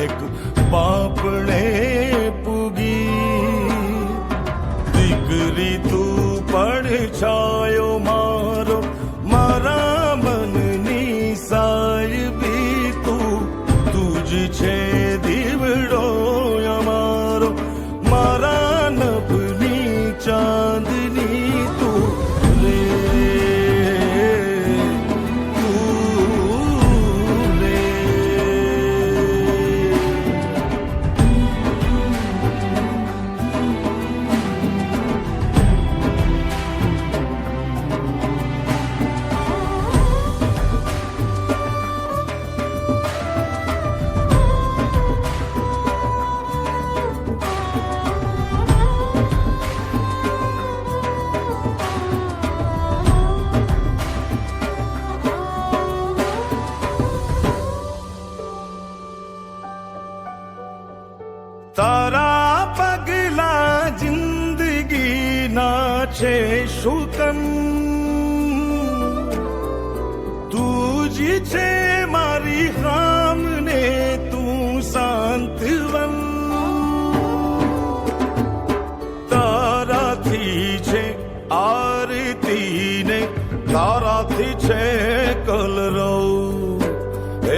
એક બાપણે પૂગી. દીકરી તું પડછાયો મારો, મારા મનની સાહેબી તું. તું જ છે દીવડો અમારો, મારા નભની ચાંદની તું રે. તારા પગલા જિંદગીના છે શુકન. તું જ છે મારી હામને, તું શાંતવન. તારાથી છે આરતી ને, તારાથી છે કલરવ.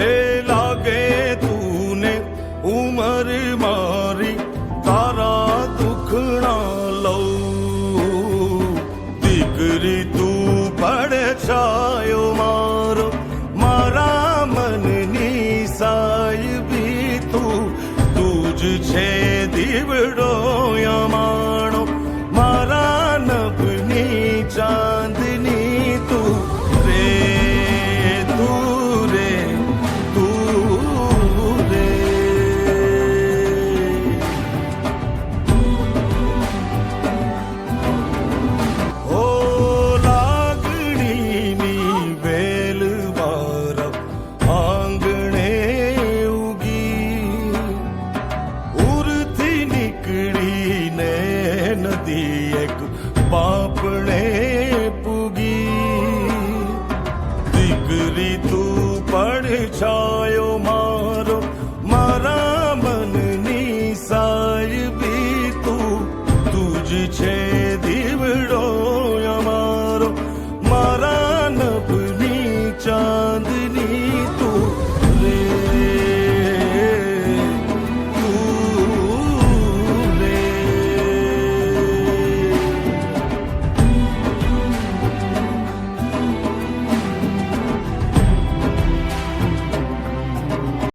એ લાગે તું ને ઉમર મારી, તારા દુખણા લઉં. દીકરી તું પડછાયો મારો, મારા મનની સાહેબી તું. તું જ છે દીવડો